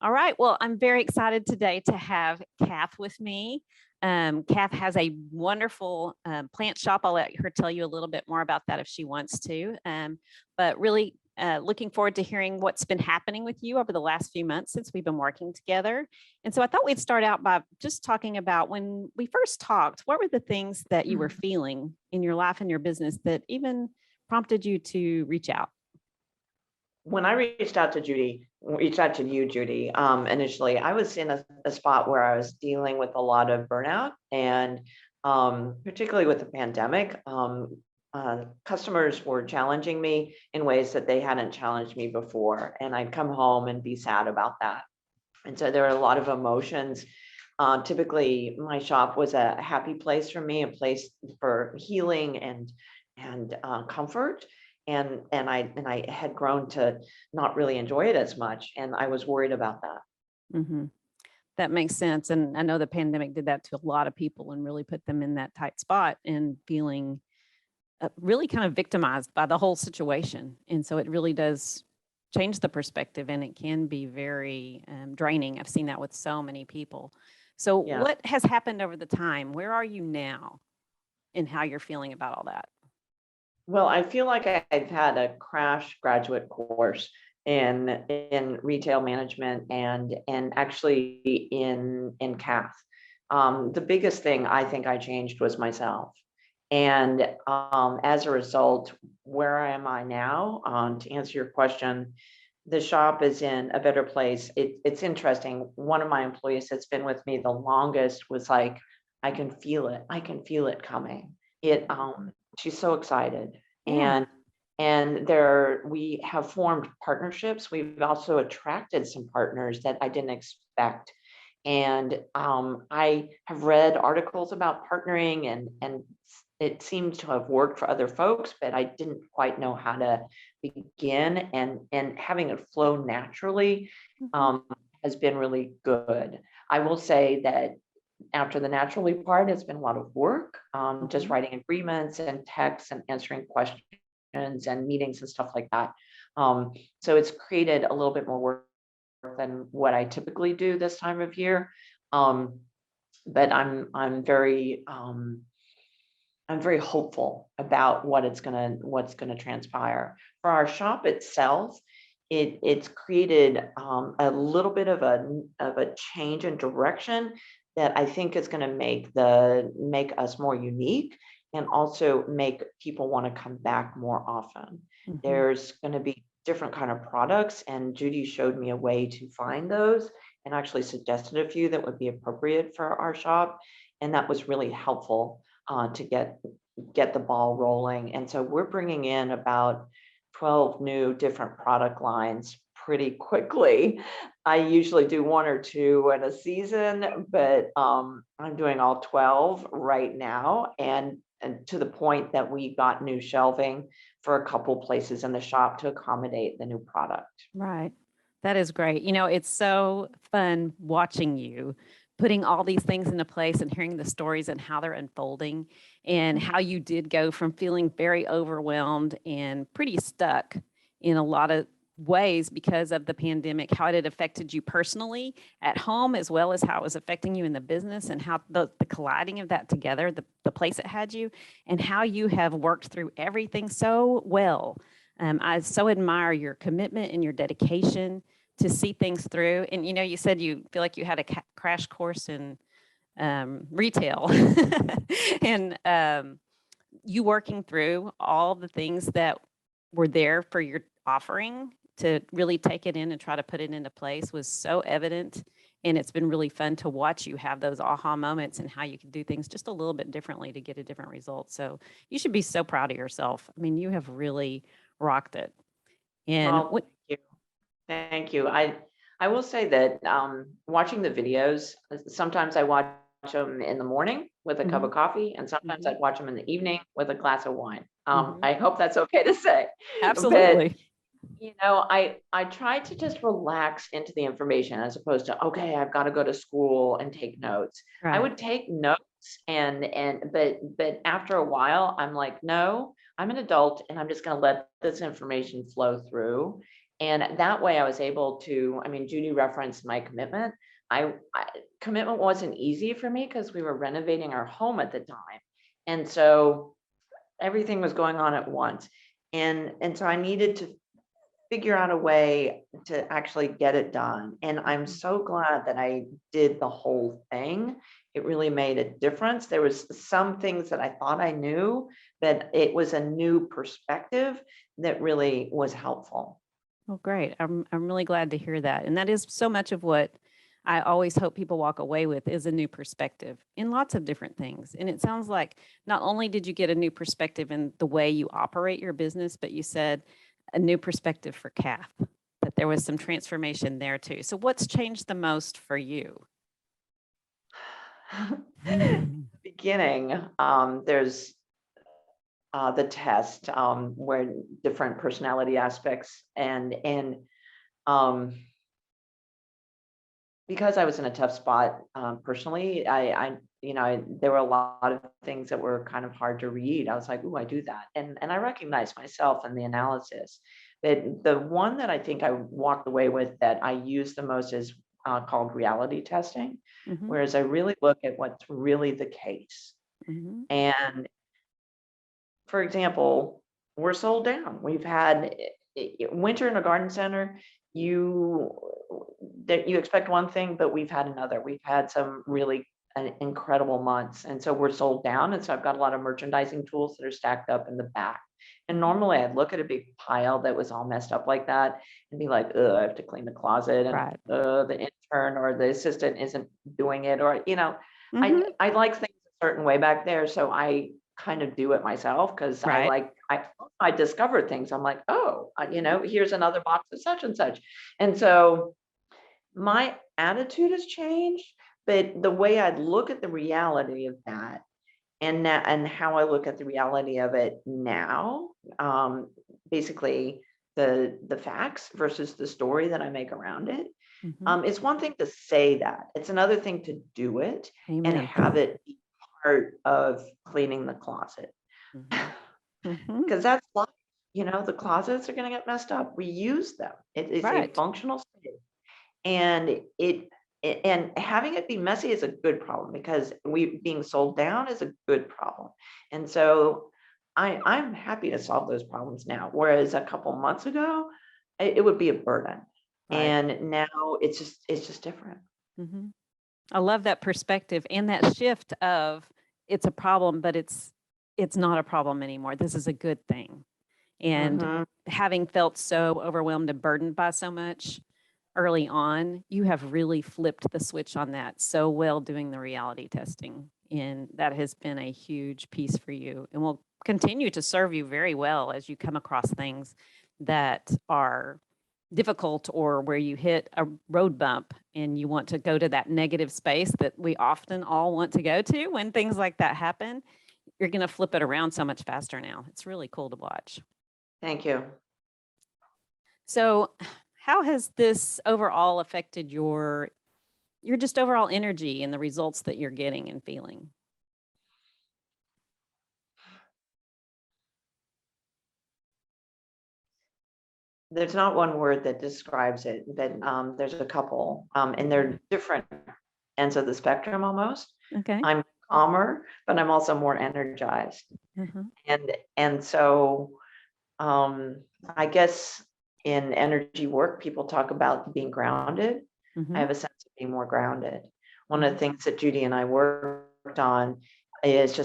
All right. Well, I'm very excited today to have Kath with me. Kath has a wonderful plant shop. I'll let her tell you a little bit more about that if she wants to. But really looking forward to hearing what's been happening with you over the last few months since we've been working together. And so I thought we'd start out by just talking about when we first talked, what were the things that you were feeling in your life and your business that even prompted you to reach out? When I reached out to you, Judy, initially, I was in a spot where I was dealing with a lot of burnout and particularly with the pandemic, customers were challenging me in ways that they hadn't challenged me before. And I'd come home and be sad about that. And so there were a lot of emotions. Typically, my shop was a happy place for me, a place for healing and comfort. And I had grown to not really enjoy it as much, and I was worried about that. Mhm. That makes sense. And I know the pandemic did that to a lot of people and really put them in that tight spot and feeling really kind of victimized by the whole situation. And so it really does change the perspective and it can be very draining. I've seen that with so many people. So Yeah. what has happened over the time? Where are you now and how you're feeling about all that? Well, I feel like I've had a crash graduate course in retail management and actually in CAF. The biggest thing I think I changed was myself. And as a result, where am I now? To answer your question, the shop is in a better place. It's interesting. One of my employees that's been with me the longest was like, I can feel it. I can feel it coming. She's so excited. Yeah. And there we have formed partnerships. We've also attracted some partners that I didn't expect. And I have read articles about partnering and it seems to have worked for other folks, but I didn't quite know how to begin and having it flow naturally Mhm. has been really good. I will say that after the naturally part, it's been a lot of work, just Mhm. writing agreements and texts and answering questions and meetings and stuff like that. So it's created a little bit more work than what I typically do this time of year. Um, but I'm very hopeful about what's gonna transpire. For our shop itself, it's created a little bit of a change in direction that I think is gonna make us more unique and also make people want to come back more often. Mhm. There's gonna be different kind of products, and Judy showed me a way to find those and actually suggested a few that would be appropriate for our shop, and that was really helpful to get the ball rolling. And so we're bringing in about 12 new different product lines pretty quickly. I usually do one or two in a season, but I'm doing all 12 right now. And to the point that we got new shelving for a couple places in the shop to accommodate the new product. Right. That is great. It's so fun watching you putting all these things into place and hearing the stories and how they're unfolding and how you did go from feeling very overwhelmed and pretty stuck in a lot of ways because of the pandemic, how it had affected you personally at home, as well as how it was affecting you in the business and how the colliding of that together, the place it had you, and how you have worked through everything so well. I so admire your commitment and your dedication to see things through. And you said you feel like you had a crash course in retail, and you working through all the things that were there for your offering to really take it in and try to put it into place was so evident. And it's been really fun to watch you have those aha moments and how you can do things just a little bit differently to get a different result. So you should be so proud of yourself. I mean, you have really rocked it. And Well, what, thank you. Thank you. I will say that watching the videos, sometimes I watch them in the morning with a cup mhm, of coffee, and sometimes mhm, I'd watch them in the evening with a glass of wine. mhm, I hope that's okay to say, but absolutely. I try to just relax into the information as opposed to, okay, I've got to go to school and take notes. I Right. would take notes but after a while, I'm like, no, I'm an adult and I'm just going to let this information flow through. And that way I was able to, I mean, Judy referenced my commitment. I commitment wasn't easy for me because we were renovating our home at the time. And so everything was going on at once. And so I needed to figure out a way to actually get it done. And I'm so glad that I did the whole thing. It really made a difference. There was some things that I thought I knew, but it was a new perspective that really was helpful. Oh, great. I'm really glad to hear that. And that is so much of what I always hope people walk away with is a new perspective in lots of different things. And it sounds like not only did you get a new perspective in the way you operate your business, but you said a new perspective for CAF, that there was some transformation there too. So what's changed the most for you? Beginning, there's the test where different personality aspects and um, because I was in a tough spot personally, there were a lot of things that were kind of hard to read. I was like, "Ooh, I do that," and I recognized myself in the analysis. But the one that I think I walked away with that I use the most is called reality testing, Mhm, whereas I really look at what's really the case. mhm. And for example, we're sold down. We've had winter in a garden center. You that you expect one thing, but we've had another. We've had some really incredible months, and so we're sold down. And so I've got a lot of merchandising tools that are stacked up in the back. And Mhm. normally I'd look at a big pile that was all messed up like that and be like, "Ugh, I have to clean the closet," and Right. the intern or the assistant isn't doing it, or Mhm. I like things a certain way back there, so I kind of do it myself because Right. I discovered things. I'm like, oh, here's another box of such and such. And so my attitude has changed, but the way I look at the reality of that and how I look at the reality of it now, basically the facts versus the story that I make around it. Mhm. It's one thing to say that. It's another thing to do it and Amen. have it be part of cleaning the closet. Mhm. Mhm. Because that's life. The closets are going to get messed up. We use them. It is a Right. functional space, and and having it be messy is a good problem because we being sold down is a good problem. And so I'm happy to solve those problems now. Whereas a couple months ago, it would be a burden, Right. and now it's just different. Mhm. I love that perspective and that shift of it's a problem, but it's not a problem anymore. This is a good thing. And Hmm. having felt so overwhelmed and burdened by so much early on, you have really flipped the switch on that so well doing the reality testing. And that has been a huge piece for you and will continue to serve you very well as you come across things that are difficult or where you hit a road bump and you want to go to that negative space that we often all want to go to when things like that happen, you're going to flip it around so much faster now. It's really cool to watch. Thank you. So, how has this overall affected your just overall energy and the results that you're getting and feeling? There's not one word that describes it, but there's a couple, and they're different ends of the spectrum almost. Okay. I'm calmer, but I'm also more energized. Uh-huh. And so I guess in energy work, people talk about being grounded. I Mhm. have a sense of being more grounded. One of the Mhm. things that Judy and I worked on is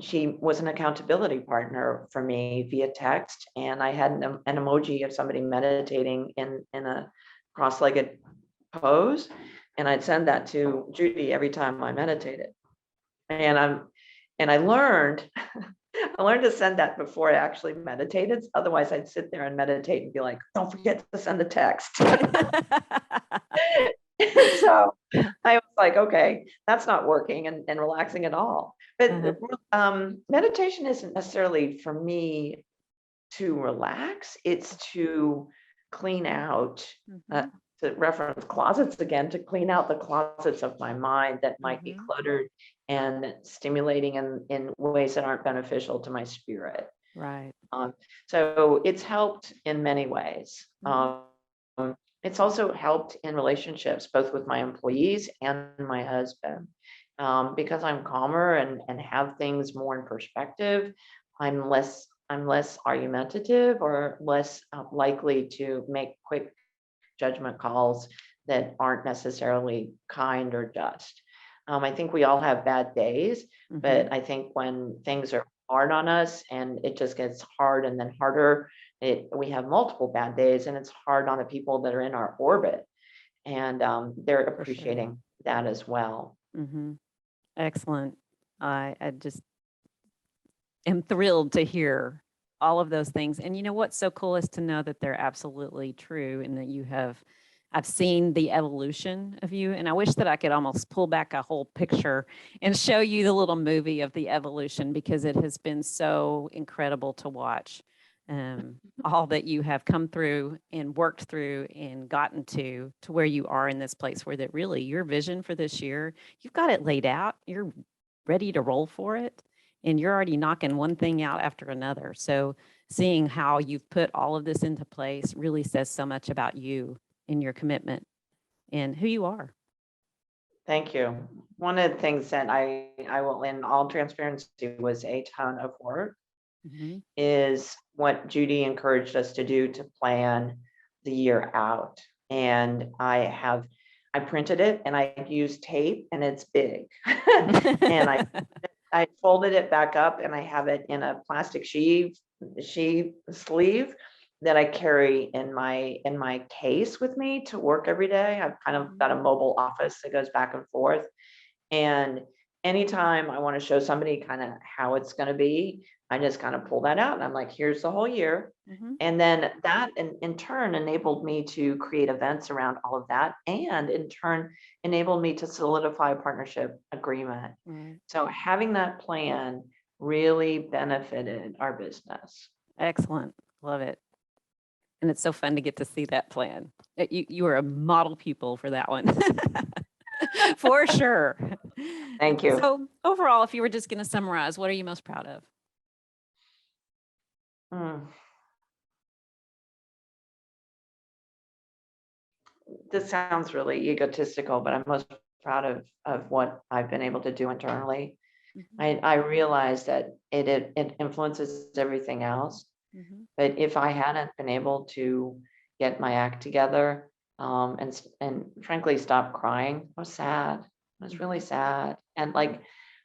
she was an accountability partner for me via text, and I had an emoji of somebody meditating in a cross-legged pose, and I'd send that to Judy every time I meditated. And I learned I learned to send that before I actually meditated. Otherwise, I'd sit there and meditate and be like, don't forget to send the text. So I was like, okay, that's not working and relaxing at all. Uh-huh. But meditation isn't necessarily for me to relax, it's to clean out, uh, Mhm. to reference closets again, to clean out the closets of my mind that might be Mhm. cluttered and stimulating in ways that aren't beneficial to my spirit. Right. Um, so it's helped in many ways. Mhm. it's also helped in relationships, both with my employees and my husband. Because I'm calmer and have things more in perspective, I'm less argumentative or less likely to make quick judgment calls that aren't necessarily kind or just. I think we all have bad days, Mhm. but I think when things are hard on us and it just gets hard and then harder, we have multiple bad days and it's hard on the people that are in our orbit. And they're For sure. appreciating that as well. Excellent. I just am thrilled to hear all of those things. And you know what's so cool is to know that they're absolutely true and that I've seen the evolution of you. And I wish that I could almost pull back a whole picture and show you the little movie of the evolution because it has been so incredible to watch. All that you have come through and worked through and gotten to where you are in this place where that really your vision for this year, you've got it laid out. You're ready to roll for it and you're already knocking one thing out after another. So seeing how you've put all of this into place really says so much about you and your commitment and who you are. Thank you. One of the things that I will, in all transparency, was a ton of work, Mhm. is what Judy encouraged us to do to plan the year out. And I printed it and I used tape and it's big. And I folded it back up and I have it in a plastic sheath sleeve that I carry in my case with me to work every day. I've kind of got a mobile office that goes back and forth. And anytime I want to show somebody kind of how it's going to be, I just kind of pull that out and I'm like, here's the whole year. Mhm. And then that in turn enabled me to create events around all of that. And in turn enabled me to solidify a partnership agreement. Right. So having that plan really benefited our business. Excellent. Love it. And it's so fun to get to see that plan. You are a model pupil for that one. For sure. Thank you. So overall, if you were just going to summarize, what are you most proud of? Mm. This sounds really egotistical, but I'm most proud of what I've been able to do internally. Mhm. I realize that it influences everything else. Mhm. But if I hadn't been able to get my act together, and frankly stop crying, I was sad. I was really Mhm. sad. And like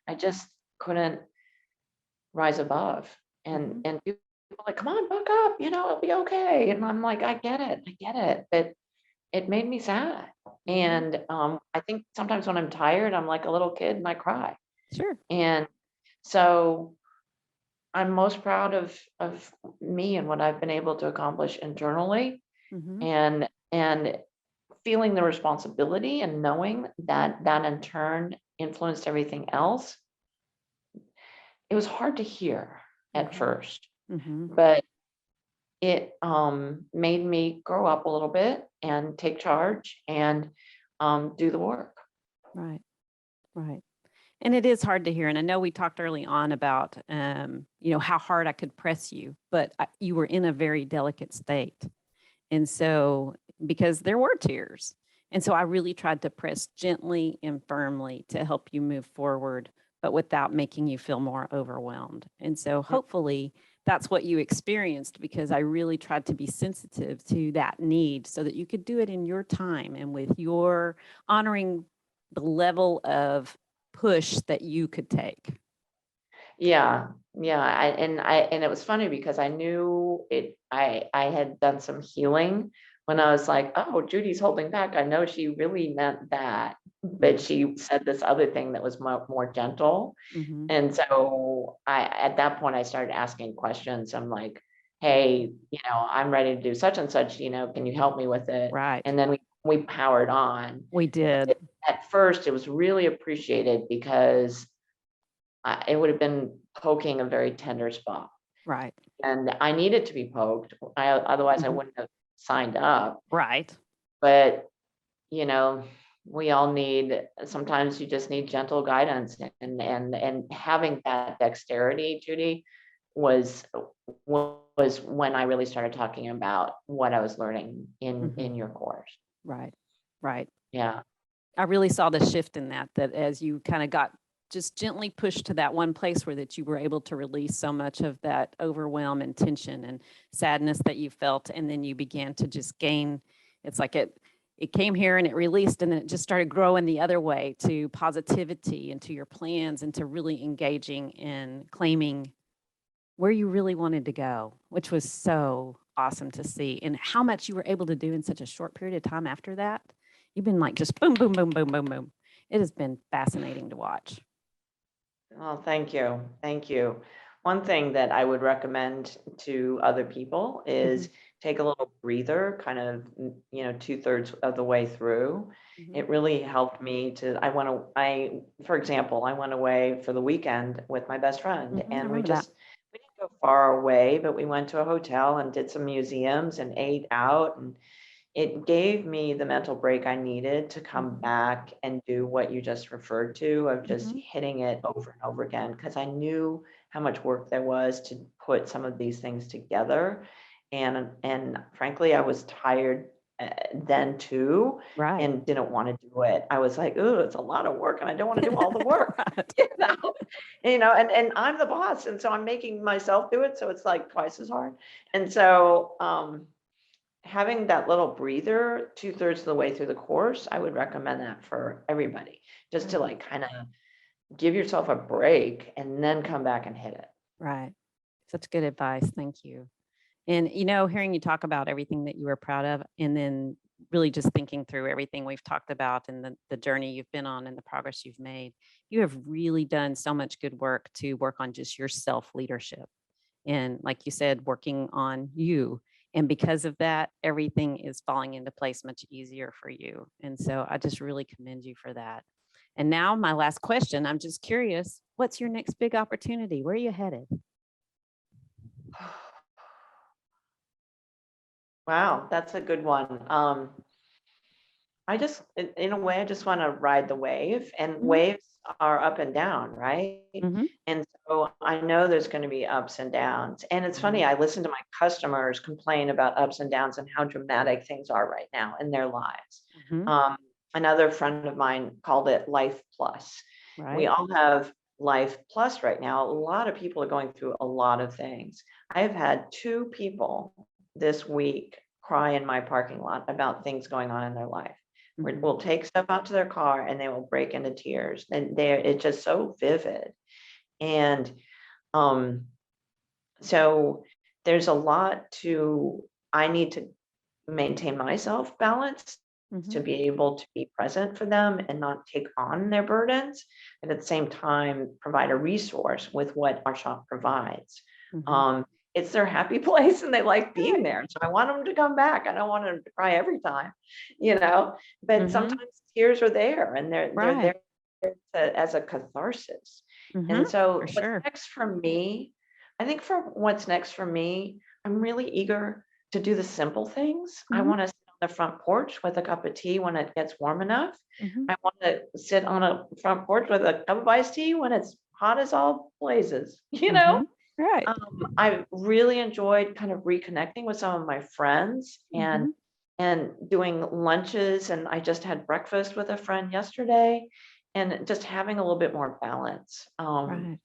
I just couldn't rise above. Mhm. And people were like, come on, buck up, it'll be okay. And I'm like, I get it. But it made me sad. Mhm. And I think sometimes when I'm tired, I'm like a little kid and I cry. Sure. And so I'm most proud of me and what I've been able to accomplish internally, Mhm. and feeling the responsibility and knowing that that in turn influenced everything else. It was hard to hear at Mhm. first, Mhm. but it made me grow up a little bit and take charge and do the work. Right. Right. And it is hard to hear. And I know we talked early on about, how hard I could press you, but you were in a very delicate state. And so, because there were tears. And so I really tried to press gently and firmly to help you move forward, but without making you feel more overwhelmed. And so Mm. hopefully that's what you experienced because I really tried to be sensitive to that need so that you could do it in your time and with your honoring the level of push that you could take. Yeah, yeah. And it was funny because I knew it. I had done some healing when I was like, oh, Judy's holding back. I know she really meant that, but she said this other thing that was more gentle. Mm-hmm. And so at that point, I started asking questions. I'm like, hey, I'm ready to do such and such. Can you help me with it? Right. And then we powered on. We did. But at first, it was really appreciated because it would have been poking a very tender spot. Right. And I needed to be poked. Otherwise, I Mhm. wouldn't have signed up. Right. But, you know, we all need, sometimes you just need gentle guidance and having that dexterity, Judy, was was when I really started talking about what I was learning Mhm. in your course. Right. Right. Yeah. I really saw the shift in that as you kind of got just gently pushed to that one place where that you were able to release so much of that overwhelm and tension and sadness that you felt. And then you began to just gain, it's like it came here and it released and then it just started growing the other way to positivity and to your plans and to really engaging in claiming where you really wanted to go, which was so awesome to see and how much you were able to do in such a short period of time after that. You've been like just boom, boom, boom, boom, boom, boom. It has been fascinating to watch. Oh, thank you. Thank you. One thing that I would recommend to other people Mhm, is take a little breather, kind of, 2/3 of the way through. mhm. It really helped me to, for example, I went away for the weekend with my best friend Mhm, I and remember that. we didn't go far away, but we went to a hotel and did some museums and ate out, and it gave me the mental break I needed to come Mhm, back and do what you just referred to of just mhm. hitting it over and over again because I knew how much work there was to put some of these things together. And frankly, I was tired then too Right. and didn't want to do it. I was like, "Oh, it's a lot of work and I don't want to do all the work." Right. You know, and I'm the boss, and so I'm making myself do it, so it's like twice as hard. And so, having that little breather 2/3 of the way through the course, I would recommend that for everybody, just to Right. like kind of give yourself a break and then come back and hit it. Right. Such good advice. Thank you. And, hearing you talk about everything that you were proud of, and then really just thinking through everything we've talked about and the journey you've been on and the progress you've made, you have really done so much good work to work on just your self leadership. And like you said, working on you. And because of that, everything is falling into place much easier for you. And so I just really commend you for that. And now, my last question, I'm just curious, what's your next big opportunity? Where are you headed? Wow, that's a good one. I just, in a way, I just want to ride the wave, and Hmm. waves are up and down, right? Hmm. And so I know there's going to be ups and downs. And it's funny, Hmm. I listen to my customers complain about ups and downs and how dramatic things are right now in their lives. Hmm. Um, Another friend of mine called it life plus. We Right. all have life plus right now. A lot of people are going through a lot of things. I've had two people this week cry in my parking lot about things going on in their life. Hmm. Will take stuff out to their car and they will break into tears. And it's just so vivid. And um, so there's a lot to, I need to maintain myself balanced to Hmm. be able to be present for them and not take on their burdens, and at the same time provide a resource with what our shop provides. Hmm. Um, it's their happy place and they like being Right. there. So I want them to come back. I don't want them to cry every time, you know, but Hmm. sometimes tears are there and they're Right. there as a catharsis. Hmm. And so For what's sure. next for me, I think for what's next for me, I'm really eager to do the simple things. I Hmm. want to sit on the front porch with a cup of tea when it gets warm enough. Hmm. I want to sit on a front porch with a cup of iced tea when it's hot as all blazes, you know? Hmm. Right. I really enjoyed kind of reconnecting with some of my friends Hmm. and doing lunches, and I just had breakfast with a friend yesterday and just having a little bit more balance. Right.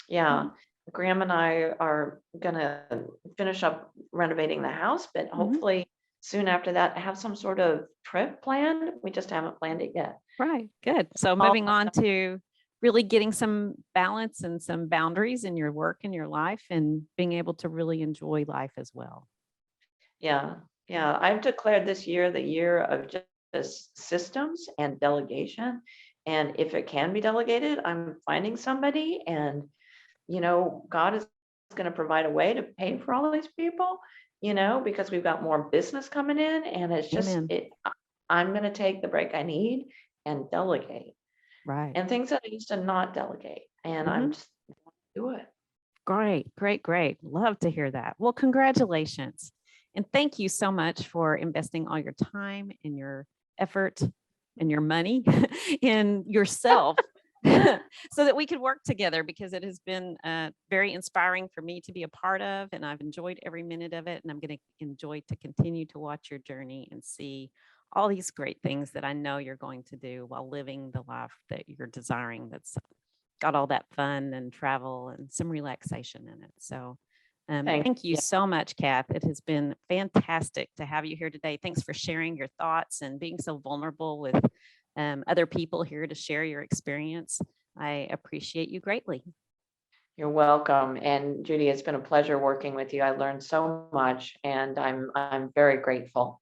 Yeah, Mhm. Graham and I are gonna finish up renovating the house, but Mhm. hopefully soon after that, have some sort of trip planned. We just haven't planned it yet. Right. Good. So All moving on to really getting some balance and some boundaries in your work and your life and being able to really enjoy life as well. Yeah, yeah. I've declared this year the year of just systems and delegation. And if it can be delegated, I'm finding somebody, and God is going to provide a way to pay for all these people, because we've got more business coming in, and it's just Amen. it. I'm going to take the break I need and delegate, Right. and things that I used to not delegate, and I'm Mhm. just do it. Great, great, great. Love to hear that. Well, congratulations. And thank you so much for investing all your time and your effort and your money in yourself so that we could work together, because it has been very inspiring for me to be a part of, and I've enjoyed every minute of it. And I'm going to enjoy to continue to watch your journey and see all these great things that I know you're going to do while living the life that you're desiring. That's got all that fun and travel and some relaxation in it. So Thank thank you you. so much, Kath. It has been fantastic to have you here today. Thanks for sharing your thoughts and being so vulnerable with other people here to share your experience. I appreciate you greatly. You're welcome. And Judy, it's been a pleasure working with you. I learned so much and I'm very grateful.